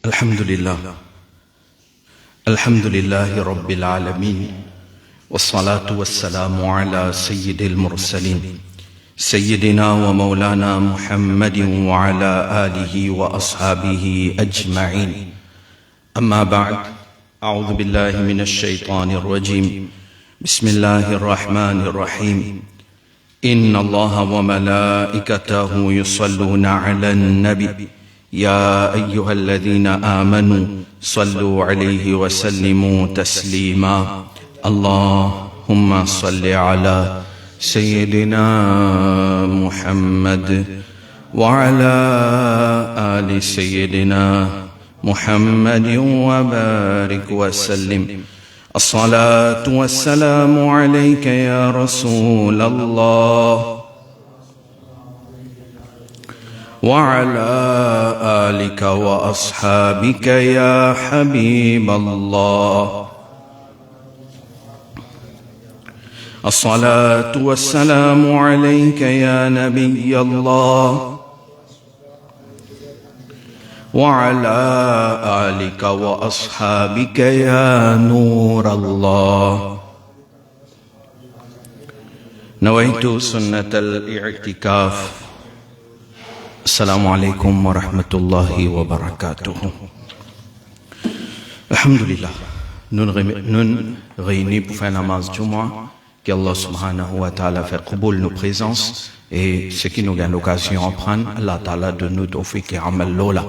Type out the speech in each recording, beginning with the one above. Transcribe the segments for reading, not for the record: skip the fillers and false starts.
الحمد لله رب العالمين والصلاة والسلام على سيد المرسلين سيدنا ومولانا محمد وعلى آله وأصحابه أجمعين أما بعد أعوذ بالله من الشيطان الرجيم بسم الله الرحمن الرحيم إن الله وملائكته يصلون على النبي يا أيها الذين آمنوا صلوا عليه وسلموا تسليما اللهم صل على سيدنا محمد وعلى آل سيدنا محمد وبارك وسلم الصلاة والسلام عليك يا رسول الله وعلى آلك وأصحابك يا حبيب الله الصلاة والسلام عليك يا نبي الله وعلى آلك وأصحابك يا نور الله نويت سنة الاعتكاف السلام عليكم ورحمة الله وبركاته Alhamdulillah, nous réunis pour faire la namaz Jumu'ah, qu'Allah subhanahu wa ta'ala fait qaboul nos présences et ce qui nous donne l'occasion de prendre, Allah ta'ala de nous tawfiq et amal lola.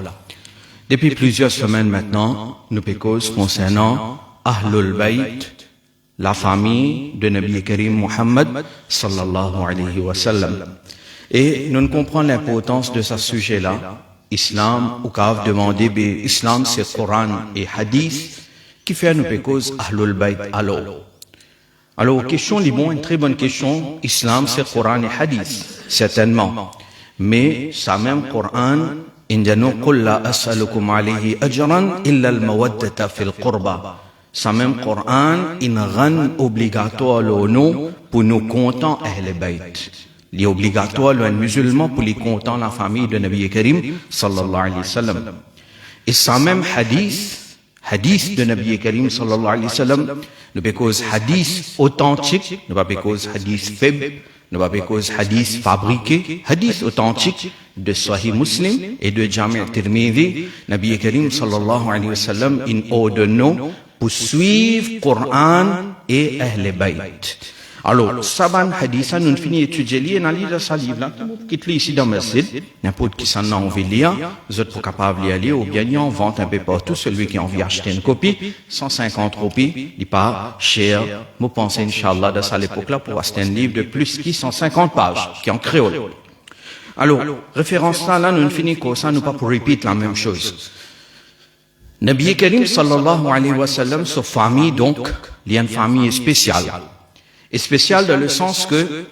Depuis plusieurs semaines maintenant, nous pécos concernant Ahlul Bayt, la famille de Nabi Karim Muhammad sallallahu alayhi wa sallam. Et nous comprenons l'importance de ce sujet-là. Islam, ou qu'à demander, Islam c'est Coran et Hadith, qui fait nous pécos Ahlul Bayt alors, question, une très bonne question. Islam c'est Coran et Hadith, certainement. Mais ça même Coran, indano qul la as'alukum alayhi ajran illa al-mawaddata fil qurba. Ça même Coran, il rend obligatoire le nom pour nous compter Ahlul Bayt. Il est obligatoire le musulman pour les compter la famille de Nabi Karim sallallahu alayhi wa sallam. Et ça même hadith de Nabi Karim sallallahu alayhi wa sallam, ne pas cause hadith authentique, ne pas cause hadith faible, ne pas cause hadith fabriqué, hadith authentique de Sahih Muslim et de Jami' al-Tirmidhi. Nabi Karim sallallahu alayhi wa sallam, il ordonne pour suivre Coran et Ahl Bayt. Alors, Saban Haditha, nous finissons d'étudier lié dans l'île de sa livre, qui est ici dans le masjid, n'importe qui s'en a envie de lire, vous êtes pas capable de lire, ou bien il en vente un peu partout, celui qui a envie d'acheter une copie, 150 roupies, il pas cher, vous pensez, Inch'Allah, dans cette époque-là, pour acheter un livre de plus de 150 pages, qui est en créole. Alors, référence là, nous finissons ça, nous pas pour répéter la même chose. Nabi Karim, sallallahu alayhi wa sallam, sa famille, donc, il y a une famille spéciale. Et spécial dans le sens que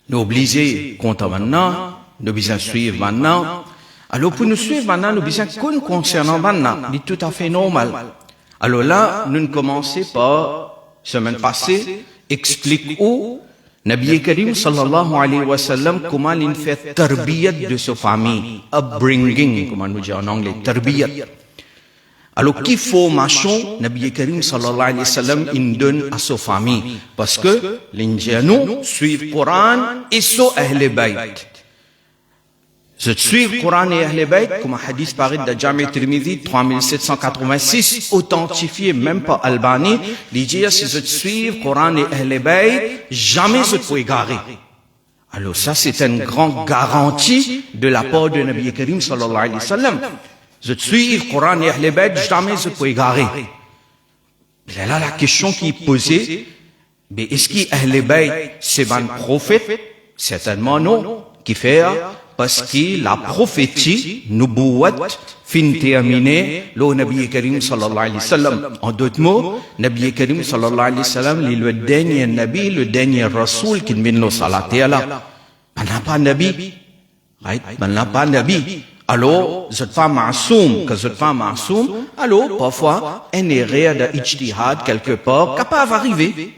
nous obligés compter maintenant, nous besoin suivre maintenant. Alors pour nous suivre maintenant, nous besoin qu'on concernant maintenant, c'est tout à fait normal. Alors là, nous commençons par semaine passée, explique où Nabi Karim sallallahu alayhi wa sallam comment il fait tarbiyat de sa famille, upbringing, comment nous dit en anglais, tarbiyat. Alors, qui formation, Nabi Karim sallallahu alayhi wa sallam, il donne à sa famille. Parce que, l'Indiano suivent Coran et so Ahl Bayt. Je suis Coran et Ahl Bayt, comme un hadith parait de Jami' al-Tirmidhi, 3786, authentifié même par Albani, il dit, si je suis Coran et Ahl Bayt, jamais je peux égarer. Alors, ça, c'est une grande garantie de la part de Nabi Karim sallallahu alayhi wa sallam. Je suis Coran et Ahl Bayt, jamais je peux égarer. Mais là, la question qui est posée, mais est-ce qu'Ahl Bayt, c'est un prophète? Certainement non. Qui fait? Parce que la prophétie, nubuwat, fin terminée, le Nabi Karim sallallahu alayhi wa sallam. En d'autres mots, Nabi Karim sallallahu alayhi wa sallam, est le dernier Nabi, le dernier Rasoul qui nous a salaté à là. On n'a pas Nabi. Right? On n'a pas Nabi. Alors, je ne suis pas masoum, que je ne suis pas masoum, alors, parfois, un erreur d'ijtihad quelque part, capable d'arriver.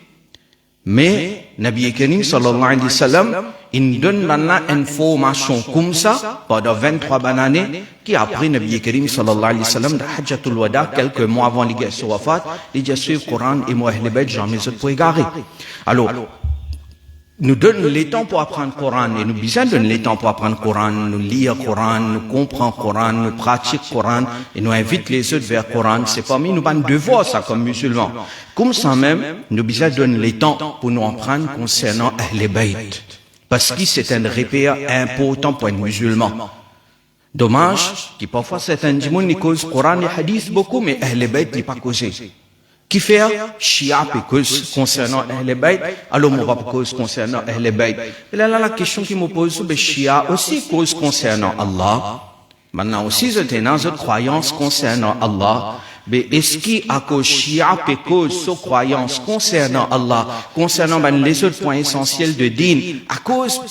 Mais, Nabi Karim sallallahu alayhi wa sallam, il nous donne maintenant une formation comme ça, pendant 23 années, qui après Nabi Karim sallallahu alayhi wa sallam, de Hajjatul Wada, quelques mois avant l'Iga Wafat, il a suivi le Coran et moi, Ahl Bayt, jamais pour égarer. Alors, nous donne le temps pour apprendre le Coran, et nous besoin donner le temps pour apprendre le Coran, nous lire le Coran, nous comprendre le Coran, nous pratiquer le Coran, et nous invite les autres vers le Coran. C'est parmi nous un devoir, ça, comme musulmans. Comme ça même, nous besoin donner le temps pour nous apprendre concernant Ahl Bayt. Parce que c'est un repère important pour un musulman. Dommage, que parfois certains gens qui causent le Coran et le Hadith beaucoup, mais Ahl Bayt n'est pas causé. Qui fait Shia cause concernant Ahl Bayt, alors on va cause concernant Ahl Bayt. Et là, la question qui me pose, c'est Shia aussi cause concernant Allah. Maintenant aussi, je tenais notre croyance concernant Allah. Mais est-ce qu'à cause Shia cause sa croyance concernant Allah, concernant les autres points essentiels de din, à cause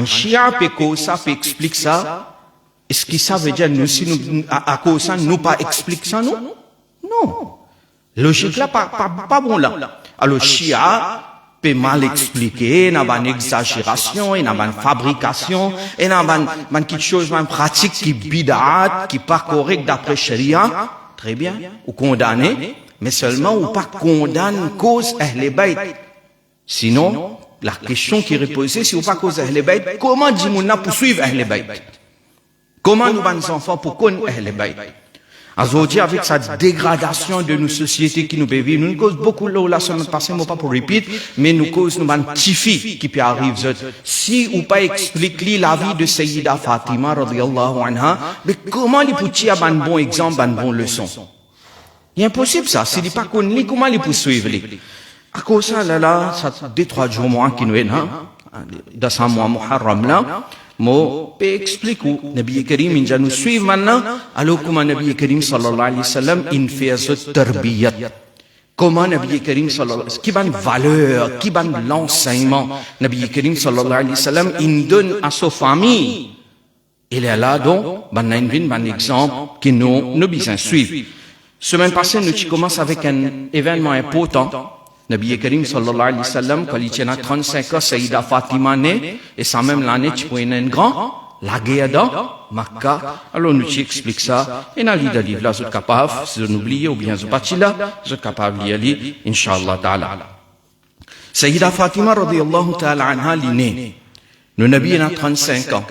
Shia cause ça, explique ça, est-ce que ça veut dire nous, si nous, à cause ça, nous pas explique ça, non? Non. Logique là, pas bon là. Alors, Shia peut mal expliquer, il y a une exagération, il y a une fabrication, il y a une quelque chose, une pratique qui bid'at, qui pas correct d'après Sharia. Très bien. Ou condamner, mais seulement ou pas condamne cause Ahl Bayt. Sinon, la question qui est posée, si ou pas cause Ahl Bayt, comment dit-on pour suivre Ahl Bayt? Comment nous, nos enfants, pour connaître Ahl Bayt? Aujourd'hui, avec cette dégradation de nos sociétés qui nous vivent, nous causons beaucoup de la semaine passée, moi pas pour répéter, mais nous causons une petite fille qui peut arriver. Si ou pas explique la vie de Sayyida Fatima, radiyallahu anha, mais comment il peut tirer un bon exemple, une bonne leçon? Il est impossible ça. S'il n'est pas connu, comment il peut suivre? À cause de ça, là, ça 2-3 jours, moi, qui nous est là, dans ce mois Muharram là, moi, je explique où Nabi Karim, il nous suit maintenant, alors comment Nabi Karim sallallahu alayhi wa sallam, il fait ce tarbiyat. Comment Nabi Karim sallallahu alayhi wa sallam, qui donne valeur, qui donne l'enseignement, Nabi Karim sallallahu alayhi wa sallam, il donne à sa famille. Il est là donc, on a un exemple qui nous besoin suivre. Semaine passée, nous commençons avec un événement important. Nabi Karim sallallahu alayhi wa sallam, quand il tient à 35 ans, Sayyida Fatima née, et ça même l'année, tu peux un grand, la guerre dans Makkah. Alors nous explique ça, et dans le livre là, vous êtes capable, si vous oubliez, ou bien vous êtes là, vous êtes capable de lire, Inch'Allah ta'ala. Sayyida Fatima radiyallahu ta'ala anha, l'innée. Le Nabi a 35 ans.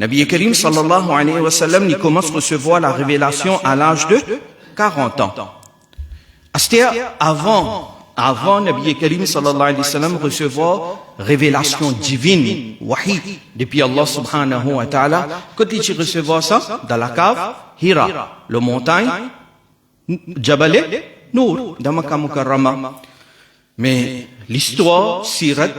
Nabi Karim sallallahu alayhi wa sallam, il commence à recevoir la révélation à l'âge de 40 ans. C'est-à-dire, avant Nabi Karim sallallahu alayhi wa sallam recevoir révélation divine, wahi, depuis Allah subhanahu wa ta'ala, quand il recevoir ça, dans la cave, Hira, le montagne, Jabal Nour, dans Makkah Mukarrama. Mais l'histoire, Sirat,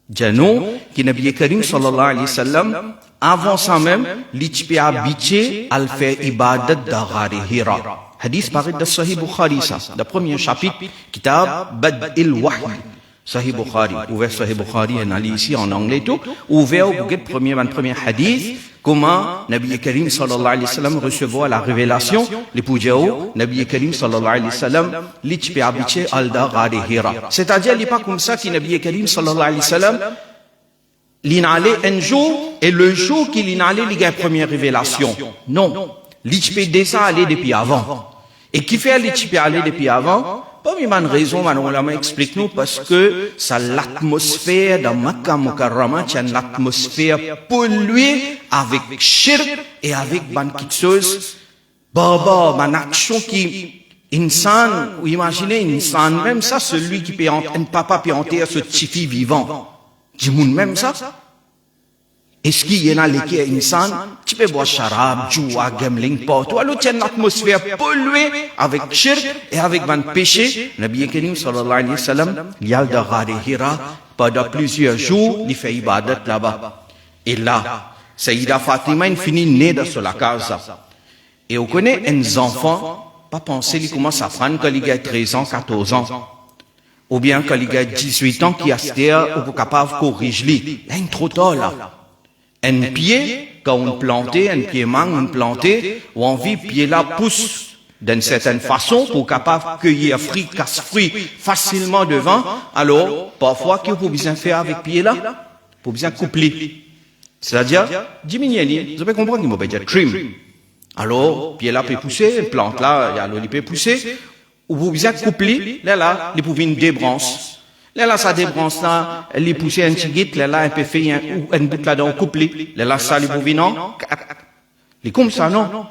Jano, qui Nabi Karim sallallahu alayhi wa sallam, avant ça même, l'ITP a habité à faire ibadat d'Aghari Hira. Hadith paraît de Sahih Bukhari, ça. Le premier chapitre, Kitab Bad'il Wahy. Sahih Bukhari. Ouvert Sahih Bukhari, on a lu ici en anglais tout. Ouvert au premier hadith, comment Nabi Karim sallallahu alayhi wa sallam recevoir la révélation, les Poujao, Nabi Karim sallallahu alayhi wa sallam, l'ITP habité al-Daghari Hira. C'est-à-dire, il n'est pas comme ça que Nabi Karim sallallahu alayhi wa sallam, l'inallait un jour, et le jour qu'il inallait, il y a une première révélation. Non. L'ITP déjà allait depuis avant. Et qui fait l'ITP aller depuis avant? Pas une raison, on explique nous, parce que c'est l'atmosphère dans Makkah Mukarrama, c'est une atmosphère polluée avec shirk et avec quelque chose, une action qui, insan, ou imaginez, insan, même ça, celui qui peut, un papa peut enterrer ce petit fille vivant. Dis-moi même ça? Est-ce qu'il y en a qui est insan, tu peux boire charab, joua, gambling, partout. Alors, tu as une atmosphère polluée avec shirk et avec un péché. Nabi Karim sallallahu alayhi wa sallam, il y a le Daghari Hira, pendant plusieurs jours, il fait ibadat là-bas. Et là, Sayyida Fatima, il finit né dans la casa. Et on connaît un enfant, pas penser, il commence à prendre quand il a 13 ans, 14 ans. Ou bien quand il a 18 ans, qui a c'est-à-dire, ou capable de corriger lui. Il est trop tard là. Un pied, quand on plantait, un pied mangue, on plantait, ou on vit pied là pousse d'une certaine façon pour capable cueillir fruit, casse-fruit facilement devant. Alors, parfois, qu'est-ce qu'on peut bien faire avec pied là? pour bien coupler. C'est-à-dire, diminuer, vous pouvez comprendre qu'il m'a pas dire trim. Alors, puis là peut pousser, plante là, il y a l'eau, il peut pousser, ou vous bien coupler, là, il peut venir des branches. Là, ça débranche là, il pousse un petit guide, là, il peut faire un bout là-dedans, couplé. Là, ça, il peut venir, non? Il est comme ça, non?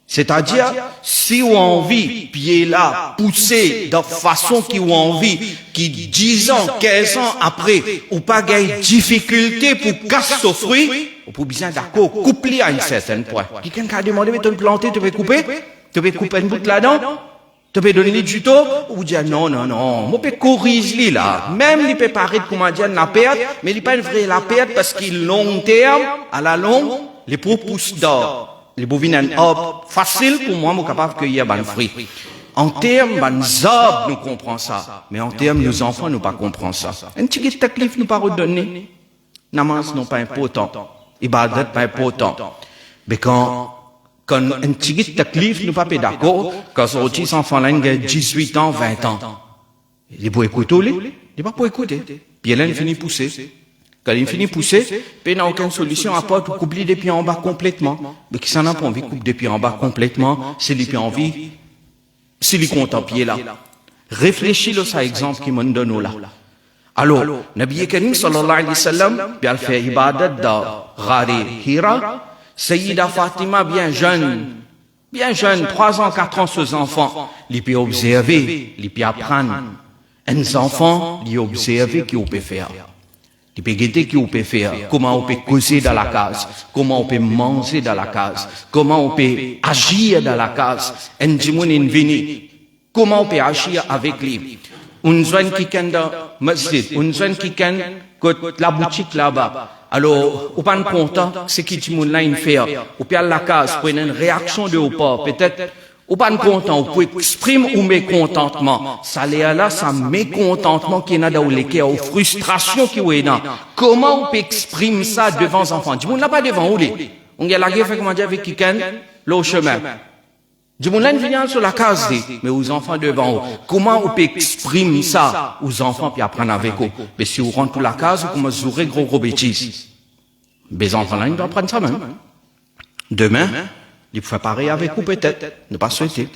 C'est-à-dire, si on a envie, puis là, pousser de façon qui ont envie, qui 10 ans, 15 ans après, ou pas gagner difficulté pour casser ce fruit, ou pour bien d'accord, coupler à un certain point. Quelqu'un qui a demandé, mais tu peux planter, tu peux couper? Tu peux couper un bout là-dedans? Tu peux donner du tuto? Ou dire, non, je peux corriger là. Même, il peut paraître, comment dire, la perte, mais il n'est pas une vraie la perte parce qu'il long terme, à la longue, les pots poussent d'or. Les bovines hop, facile pour moi, je suis capable de cueillir des fruits. En termes, des arbres, nous comprenons ça. Mais en termes, nos enfants, nous pas comprenons ça. Un petit taklif, nous pas redonner. Namaz, non pas important. Ibadat, pas important. Mais quand un petit taklif, nous pas d'accord, quand ce petit enfant là, il a 18 ans, 20 ans. Il est pour écouter, il n'est pas pour écouter. Puis là, il finit de pousser. Quand il finit de pousser, il n'a aucune solution à part de couper des pieds en bas complètement. Mais qui s'en a pas envie de couper des pieds en bas complètement, c'est les pieds en vie, c'est les comptes en pied là. Réfléchis à cet exemple qui m'en donne là. Alors, Nabi Karim sallallahu alayhi wa sallam, puis elle fait ibadat dans Ghari Hira, Sayyida Fatima bien jeune, 3 ans, 4 ans, ces enfants, ils peuvent observer, ils peuvent apprendre. Un enfant, ils observer qui on peut faire. Il peut guetter qui on peut faire, comment on peut causer dans la case, comment on peut manger dans la case, comment on peut agir dans la case, un djimoun vini, comment on peut agir avec lui. Un jeune qui est dans le masjid, un jeune qui est dans la boutique là-bas. Alors, on pas content, c'est qui djimoun là il fait, ou peut la case, pour une réaction de haut pas, peut-être, ou pas content, ou pouvez exprimer ou mécontentement. Ça l'est là, ça mécontentement qui est dans le cœur, ou frustration qui est là. Comment on peut exprimer ça devant les enfants? Dis-moi, on n'a pas devant où les? On a la guerre, fait comment dire avec quelqu'un, le chemin. Dis-moi, là, vient sur la case, mais aux enfants devant eux. Comment on peut exprimer ça aux enfants puis apprendre avec eux? Mais si on rentre pour la case, vous commencez à jouer gros bêtises. Les enfants là, ils doivent apprendre ça même. Demain, il faut pareil avec vous peut-être, ne pas souhaiter.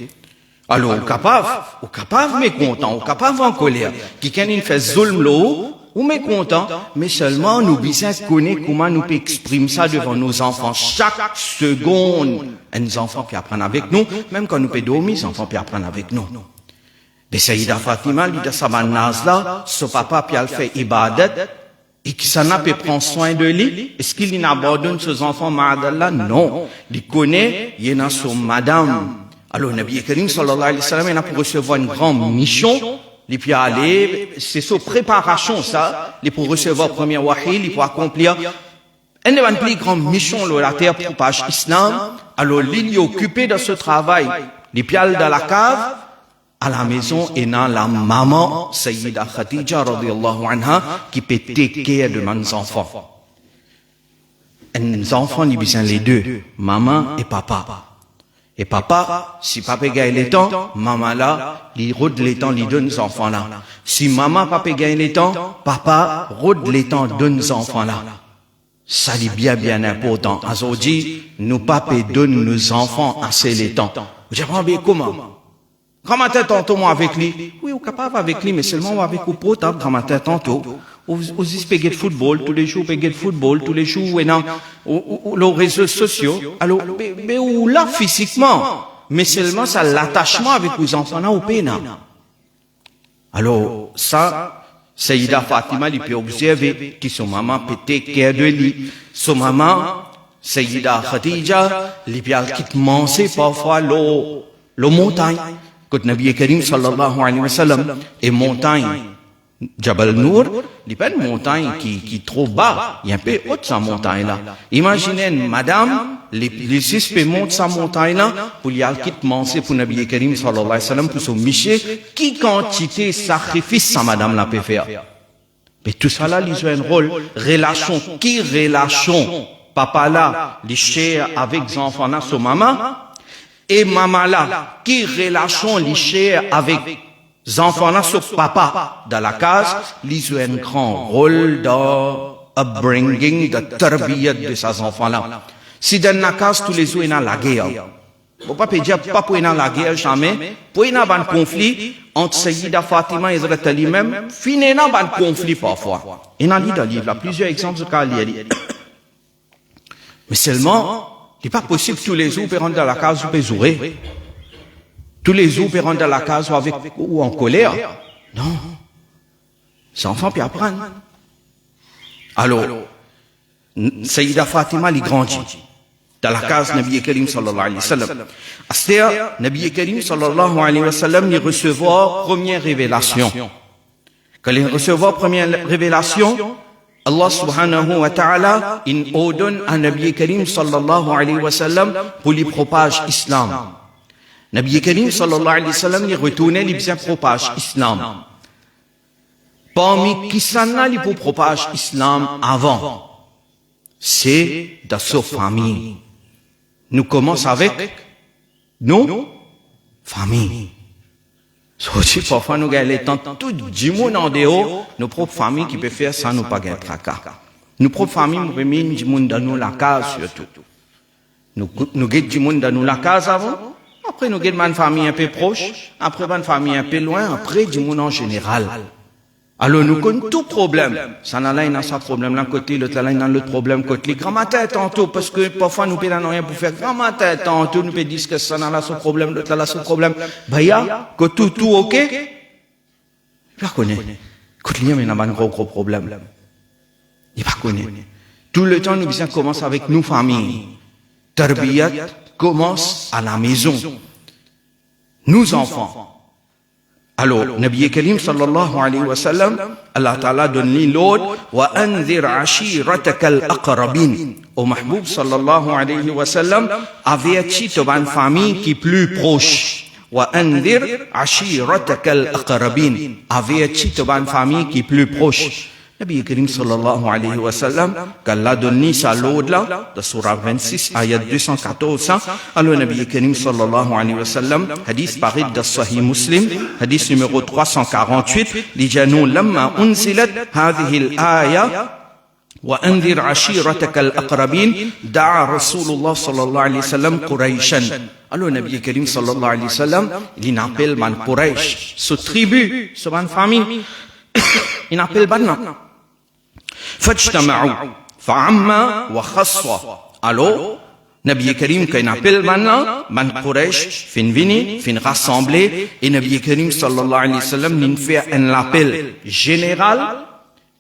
Alors, on est capable, mécontent, on est capable en colère. Quelqu'un il fait zulm l'eau, ou mécontent, mais seulement nous besoin connaître comment nous peut exprimer ça devant nos enfants. Chaque seconde, nos enfants peuvent apprendre avec nous, même quand nous pouvons dormir, les enfants peuvent apprendre avec nous. Mais Sayyida Fatima, lui, de sa manaz là, son papa peut faire ibadat, et qui s'en a peut prendre soin de lui, est-ce qu'il abandonne ses enfants, ma'adallah? Non. Il connaît, il est dans son madame. Alors, Nabi Karim sallallahu alayhi wa sallam, il a pour recevoir une grande mission, il peut aller, c'est sa préparation, ça, il pour recevoir le premier wahi, il pour accomplir une des plus grandes missions de la terre pour page islam. Alors, il est occupé de ce travail. Il peut aller dans la cave, à la maison, et dans la maman, Sayyida Khadija, radiyallahu anha, qui peut take care de mes enfants. Les enfants, ils besoin les deux, maman et papa. Et papa, si papa gagne les temps, maman là, il rôde les temps, il donne les enfants là. Si maman, papa gagne les temps, papa rôde les temps, donne les enfants là. Ça est bien important. Aujourd'hui, nous papa donne nos enfants assez les temps. Vous avez comment? Comment t'es tantôt moi avec lui? Oui, on est capable avec lui, mais seulement avec le potable, comment t'es tantôt. Vous payez de football, tous les jours, payez de football, tous les jours, et non, les réseaux sociaux. Alors, mais ou là, physiquement, mais seulement ça, l'attachement avec les enfants, là, au pays, alors, ça, Sayyida Fatima, il peut observer que son maman peut take care de lui. Son maman, Sayyida Khadija, il peut quitter manger parfois le montagne. Quand Nabi Karim sallallahu alayhi wa sallam est montagne, Jabal Nour, il n'y a pas une montagne qui est trop bas, il y a un peu haute sa montagne là. Imaginez une madame, les 6 peut monter sa montagne là, pour y aller quitter manger pour Nabi Karim sallallahu alayhi wa sallam, pour son miché, qui quantité sacrifice sa madame là peut faire. Mais tout ça là, il joue un rôle, relation, qui relation, papa là, les chers avec les enfants là, son maman, et maman là, qui relation les chers avec les enfants là, sur papa, dans la case, ils jouent un grand rôle dans upbringing, de tarbiyat de ces enfants-là. Si dans la case, tous les jours, il y a la guerre. Faut pas dire, pas pour la guerre, jamais. Pour y avoir un conflit entre Sayyida Fatima et Hazrat Ali même, finalement, un conflit parfois. Il y a dans le livre, plusieurs exemples de cas liés. Mais seulement, il n'est pas possible tous les jours, pour rentrer dans la case, vous pouvez jouer. Tous les jours, pour rentrer dans la case, ou en colère. Non. Ces enfants peuvent apprendre. Alors, Sayyida Fatima, il grandit. Dans la case Nabi Karim sallallahu alayhi wa sallam. C'est-à-dire, Nabi Karim sallallahu alayhi wa sallam, il recevra première révélation. Quand il recevra première révélation, Allah subhanahu wa ta'ala, il ordonne à Nabi Karim sallallahu alayhi wa sallam pour lui propage l'islam. Nabi Karim sallallahu alayhi wa sallam, il retournait, il bien propage l'islam. Parmi qui s'en a, il pour propage l'islam avant. C'est dans sa famille. Nous commençons avec nos familles. Si parfois nous gagnons les temps, tout du monde en dehors, nos propres familles qui peuvent faire ça, nous pas gagner tracas. Nos propres familles, nous pouvons mettre du monde dans nous la case surtout. Nous gagnons du monde dans nous la case avant, après nous gagnons une famille un peu proche, après une famille un peu loin, après du monde en général. Alors nous connaissons tout problème. Ça n'a là, il y a ça problème d'un côté, l'autre là, il y a l'autre problème côté. Grand-mère tantôt, parce que parfois nous payons rien pour faire grand-mère tantôt, nous pouvons dire que ça n'a là ce problème, l'autre là ce problème. Bah, il y a, que tout ok. Il pas connaît. Quand il y a un gros problème. Il pas connaît. Tout le temps, nous bien commencer avec nos familles. Tarbiyat commence à la maison. Nous enfants. Alors, Nabi Karim sallallahu alayhi wa sallam, Allah Ta'ala donne l'ordre, wa anzir ashiratakal aqrabin. Au Mahboub sallallahu alayhi wa sallam, avertit une famille qui est plus proche. Wa anzir ashiratakal aqrabin. Avertit une famille qui est plus proche. Nabi Karim sallallahu alayhi wa sallam, qu'Allah donne sa l'ordre là, de surah 26, ayat 214, alors Nabi Karim sallallahu alayhi wa sallam, hadith paru de Sahih Muslim, hadith numéro 348, dit nous, lamma unzilat hadhihi al-aya, wa anzir ashirataka al-aqrabin, da'a Rasulullah sallallahu alayhi wa sallam Quraishan. Alors Nabi Karim sallallahu alayhi wa sallam, il appelle man Quraish, ce tribu, ce man famille, il appelle Banna. فاجتمعوا فعما وخصوا. Alors, Nabi Karim, quand il appelle maintenant, man Quraish, fin vini, fin rassemblé, et Nabi Karim sallallahu alayhi wa sallam, il fait un appel général,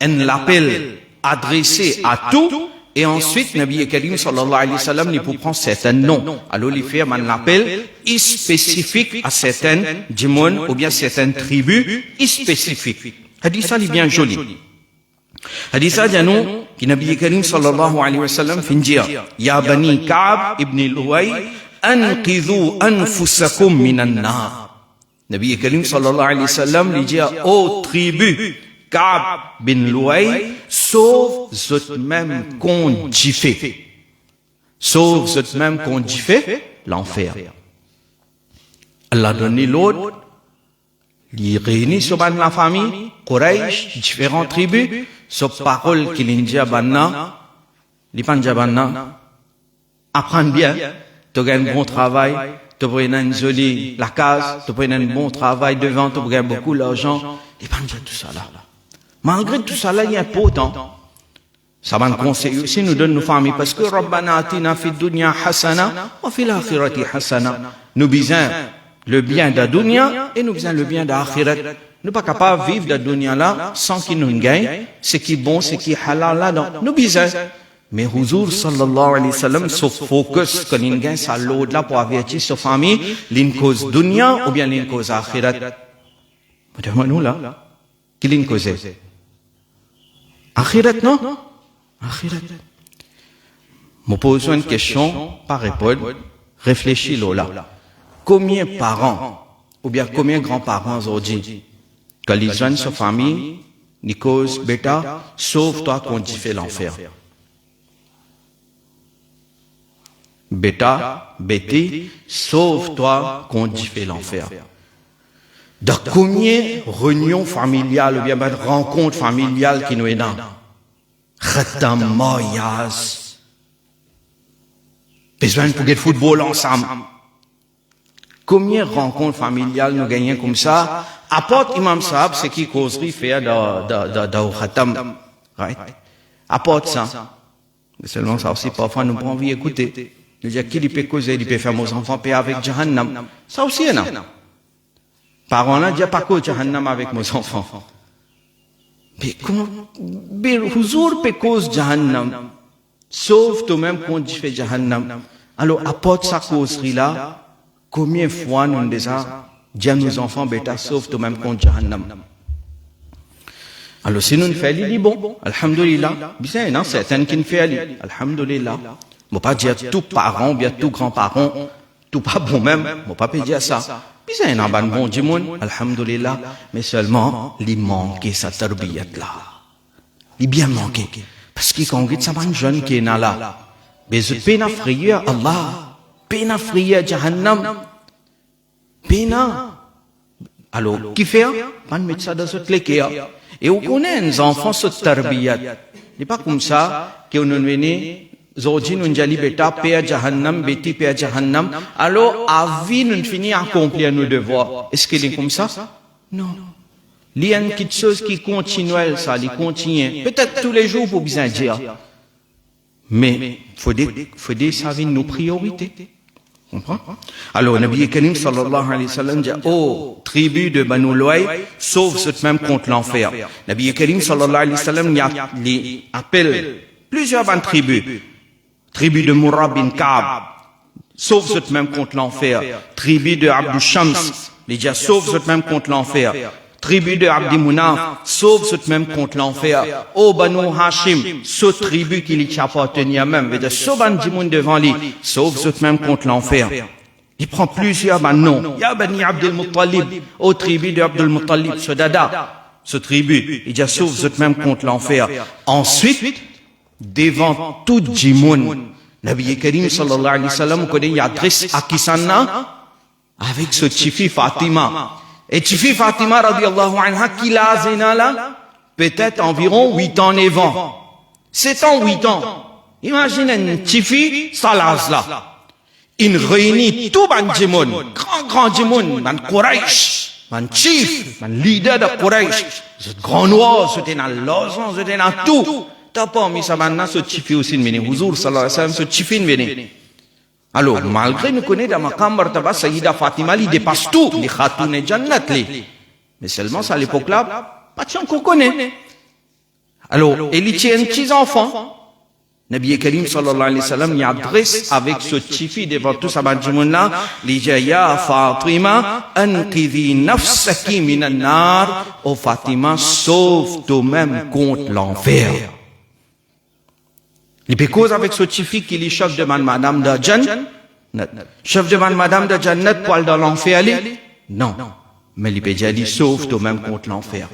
un appel adressé à tout, et ensuite, Nabi Karim sallallahu alayhi wa sallam, il peut prendre certains noms. Alors, il fait un appel spécifique à certaines djimoun, ou bien certaines tribus spécifiques. Hadith ça, il est bien joli. Hadith dit nous, qui Nabi Karim sallallahu alayhi wa sallam fin dire, Ya bani Ka'b ibn Luway, anqidhu anfusakum minan nar. Nabi Karim sallallahu alayhi wa sallam lui dit, ô tribu Ka'b bin Luway, sauve zot même qu'on fait. Sauve zot même qu'on fait l'enfer. Allah donne l'ordre, il réunit sur la famille, Quraish, différentes tribus, sur parole qu'il y a banna, les panjabanna, apprendre bien, tu as un bon travail, tu as une jolie la case, tu as un bon travail devant, tu as beaucoup d'argent, les panjas tout ça là. Malgré tout ça là, il y a un potent. Ça va nous conseiller aussi, nous donne nos familles, parce que Rabbana atina fi dunya hasana, wa fil akhirati hasana. Nous besoin le bien de la dunya et nous besoin le bien de l'akhirat. Nous ne sommes pas capables de vivre de la dunya là sans qu'il nous gagne ce qui est bon, ce qui est halal là. Donc, nous besoin. Mais Huzur sallallahu alayhi wa sallam se focus quand il gagne sa l'autre là pour avertir sa famille, l'une cause dunya ou bien l'une cause akhirat. Nous là, qui l'une cause? Akhirat non? Akhirat. Je pose une question, pas répondre, réfléchis là. Combien de parents, ou bien combien de grands-parents aujourd'hui, quand ils joignent sa famille, ils causent, bêta, sauve-toi qu'on t'y fait l'enfer. Bêta, bêti, sauve-toi qu'on t'y fait l'enfer. Dans combien de réunions familiales, ou bien de rencontres familiales qui nous est dans? khatam, moyaz. Besoin pour le football ensemble. Combien de rencontres familiales nous gagnons comme ça? Apporte Imam Sahab, c'est qui causerie faire dans khatam. Right? Apporte ça. Mais seulement ça aussi, parfois nous pas envie d'écouter. Nous disons qui peut causer, il peut faire nos enfants paix avec Jahannam. Ça aussi, non? Parents là, disent pas cause Jahannam avec nos enfants. Mais comment, Huzour peut cause Jahannam. Sauf toi-même quand tu fais Jahannam. Alors, apporte sa causerie là. Combien de fois nous déjà dit à nos enfants, bêta, sauf toi-même quand Jahannam. Alors, si nous ne faisons pas, bon, alhamdulillah, bien, non, certains qui ne font pas, alhamdulillah. Je ne pas dire tout parent, bien tout grand-parent, tout pas bon même, je ne pas dire ça. Bien, il y a un bon djimoun, alhamdulillah, mais seulement, il manque sa tarbiyat là. Il bien manqué. Parce que quand on dit ça, un jeune qui est là, mais je peux pas frier Allah, peux pas frier Jahannam, peux pas. Alors, qui fait? Pas mettre ça dans cette léquia. Et on connaît les enfants cette tarbiyat. Ce n'est pas comme ça qu'on nous vient, Zodji nous dit, bêta, paix Jahannam, bêti paix Jahannam. Alors, à vie, nous finissons à accomplir nos devoirs. Est-ce qu'il est comme ça? Non. Il y a une petite chose qui continue, ça, il continue. Peut-être tous les jours, pour bien dire. Mais, faut dire, ça vient nos priorités. Comprends? Alors, Nabi Karim sallallahu alayhi wa sallam dit, oh, tribu de Banu Luay, sauve cette même contre l'enfer. Nabi Karim sallallahu alayhi wa sallam il appelle plusieurs bonnes tribus. Tribu de Murrah bin Ka'b, sauve cette même contre l'enfer. Tribu de Abdou Shams, il dit, sauve cette même contre l'enfer. Tribu de Abdi Munaf, sauve cette même contre l'enfer. Oh, Banu Hashim, ce tribu qui lui appartenait même, veut dire, ce ban dimoun devant lui, sauve cette même contre l'enfer. Il prend plusieurs noms. Ya Bani Abdul Muttalib, oh tribu de Abdul Muttalib, ce dada, ce tribu, il dit, sauve cette même contre l'enfer. Ensuite, devant tout djimoun, Nabi Karim sallallahu alayhi wa sallam, il adresse à Kisanna, avec ce tifi Fatima. Et Tifi Fatima radiallahu anha qui l'a zéna là, peut-être environ 8 ans et 20. 7 ans, 8 ans. Imagine un Tifi salaz là. Il réunit tout ban djimoun, grand djimoun, ban Quraysh, ban chief, ban leader de Quraysh. Ce grand noir, c'était dans l'ozon, c'était dans tout. T'as pas mis ça maintenant, ce Tifi aussi venu. Huzour sallallahu alayhi wa sallam, ce Tifi venu. Alors, malgré nous connaît dans ma martaba, Sayyida Fatima, il dépasse tout, les khatoun et jannat, mais seulement, à l'époque-là, pas de chance qu'on connaît. Alors, il tient un petit enfant. Nabi Karim sallallahu alayhi wa sallam, il adresse avec ce tifi devant tout sa badjimoun-là, il dit, ya Fatima, anqidhi nafsaki minan nar, oh Fatima, sauve toi-même contre l'enfer. Il peut cause avec ce tifi qu'il est chef de madame de Jannat. Chef de madame de Jannat pour aller dans l'enfer, non. Mais il peut dire, sauve toi-même contre l'enfer.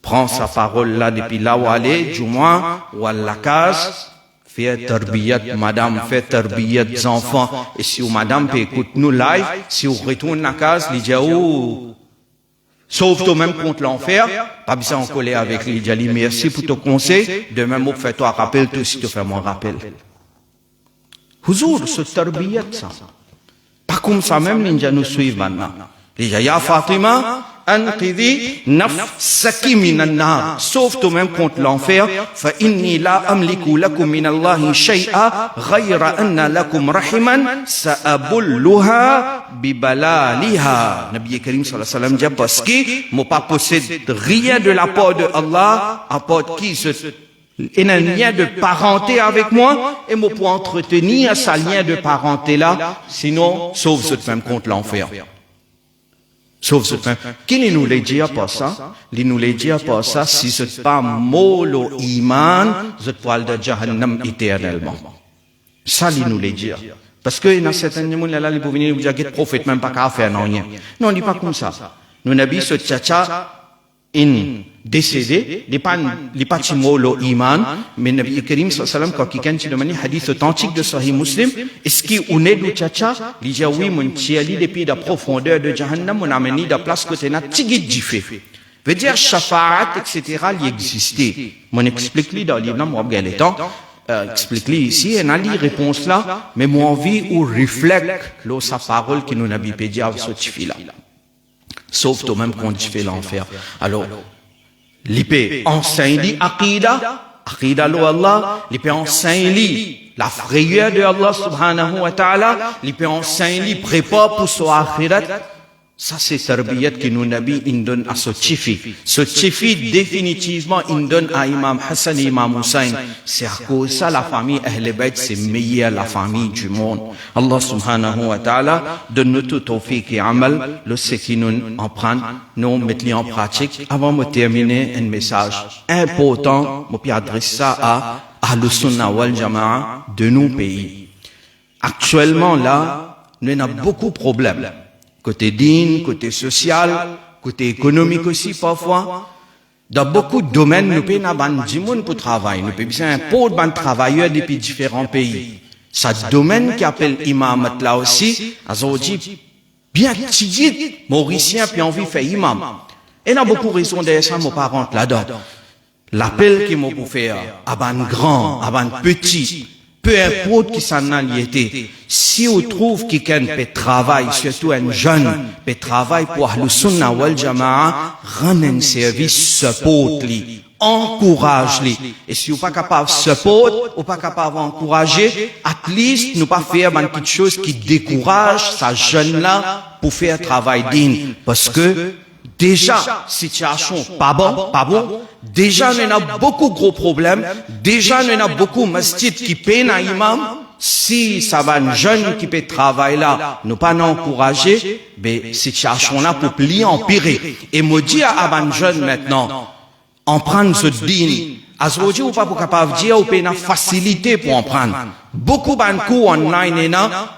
Prends sa parole là depuis là où aller, du moins, ou à la case, fais tarbiyat, madame, fais tarbiyat des enfants. Et si madame peut écouter nous live, si vous retournez à la case, il dit, oh, sauve toi-même contre l'enfer, pas besoin en coller avec lui. Il dit, merci pour ton conseil, demain, moi, fais-toi rappel, toi aussi, tu fais mon rappel. Huzour, ce tarbiyat, ça. Pas comme ça même, ninja nous suivent maintenant. Il dit, ya Fatima, anqidhi nafsaki minan nar. Sauve toi-même contre l'enfer, fa inni la amliku lakum min Allahi shay'a, ghayra anna lakum rahiman, sa'abulluha bibalaliha. Nabi Karim sallallahu alayhi wa sallam dit, parce que moi pas possède rien de la part de Allah, à part qui il n'a lien de parenté avec moi, et moi pour entretenir sa lien de parenté là, sinon, sauve ce même contre l'enfer. Sauf ce même. Qui nous l'a dit à part ça? Il nous l'a dit à part ça, si ce n'est pas molo iman, je poil de Jahannam éternellement. Ça, il nous l'a dit. Parce que, il y a certains gens là, ils peuvent venir vous dire que le prophète même pas qu'à faire, non, rien. Non, il n'est pas comme ça. Nous n'avons ce tchatcha, in décédé, il n'est pas molo iman, mais Nabi Karim sallam, quand quelqu'un te demande hadith authentique de Sahih Muslim, est-ce qu'il est du tchatcha? Il dit oui, mon tchiali depuis la profondeur de Jahannam, on a mené de place que tu n'as tigit d'y fait. Veut dire, shafa'at, etc., il existait. Mon explique-lui dans le livre, moi, regarde le temps, explique-lui ici, et n'a li réponse là, mais mon envie ou reflète, sa parole qui nous n'a pas dit à ce là. Sauf toi-même qu'on dit fait l'enfer. Alors, l'IP enseigne li aqida lo Allah, l'IP enseigne li la frayeur de Allah subhanahu wa ta'ala, l'IP enseigne li prépare pour son akhirat. Ça c'est tarbiyat qui nous nabi donne à ce chifi. Ce chifi définitivement il donne à Imam Hassan et Imam Hussein. C'est à cause de ça la famille Ahl Bayt c'est meilleure la famille du monde. Allah subhanahu wa ta'ala donne-nous tout tawfiq et amal, le ce qui nous en prend, nous mettons en pratique. Avant de terminer un message important, je peux adresser ça à Ahlus Sunnah wal Jama'a de nos pays. Actuellement là, nous avons beaucoup de problèmes. Côté din, côté social, côté économique aussi parfois. Dans beaucoup de domaines, nous payons du monde pour travailler. Nous payons un pot de travailleurs depuis différents pays. Ce domaine qui appelle imam là aussi, dit bien petit, mauricien, puis envie de faire imam. Et il y a beaucoup de raisons de ça, mes parents là-dedans. L'appel qui m'a pour faire, à ban grand, à ban petit, peu importe qui s'en a lié. Si on trouve quelqu'un peut travailler, surtout un jeune, peut travailler pour Ahlus Sunnah wal Jama'a, rendre un service, support-li, encourage-li. Et si on pas capable de support, ou pas capable d'encourager, at least, nous pas faire quelque chose qui décourage sa jeune-là pour faire travail digne. Parce que, déjà, situation pas bon. Déjà, nous avons beaucoup de gros problèmes. Déjà, nous avons beaucoup de masjid qui peinent à imam. Si ça va un jeune qui peut travailler là, nous pas encourager, mais situation là pour plier empirer. Et me dire à un jeune maintenant, en prendre ce din. Azroji ou pas pour capable dire ou peut une facilité pour en prendre. Beaucoup de cours online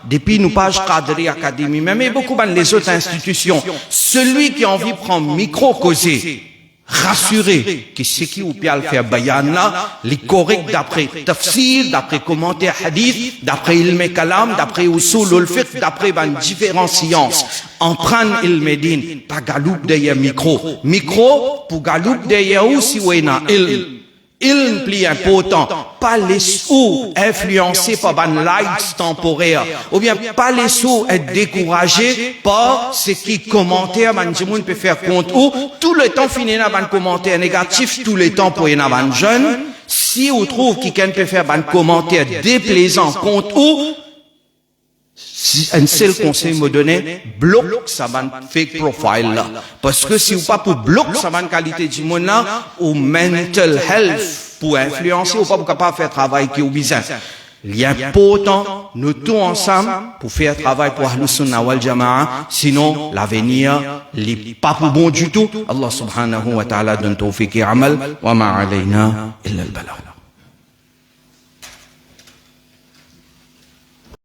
depuis nos pages cadres académie, même beaucoup de les autres institutions. Celui qui a envie de prendre micro causer, rassurer que ce qui ou bien faire bayan là, les correct d'après tafsir, d'après commentaire hadith, d'après ilm kalam, d'après usul al-fiqh, d'après différentes sciences. En prendre ilm din, pas galoup derrière micro. Micro pour galoup derrière aussi ou na ilm. Il plus important, pas les sous influencés par des likes temporaires, ou bien pas les sous être découragés par ce qui commentaires, man peut faire compte ou tout le temps finir dans un commentaire négatif, tout le temps pour y avoir un jeune. Si on trouve quelqu'un peut faire un commentaire déplaisant compte ou si un seul conseil me donnait, bloque ça va fake profile là. Parce que si vous pas pour bloquer ça va qualité du monde là, ou mental health, pour influencer ou pas pour capable faire travail qui est bizarre. Il est important, nous tous ensemble, pour faire travail pour Ahlus Sunnah wal Jama'a, sinon l'avenir n'est pas pour bon du tout. Allah subhanahu wa ta'ala donne tawfiq et amal, wa ma alayna illa al-balagh.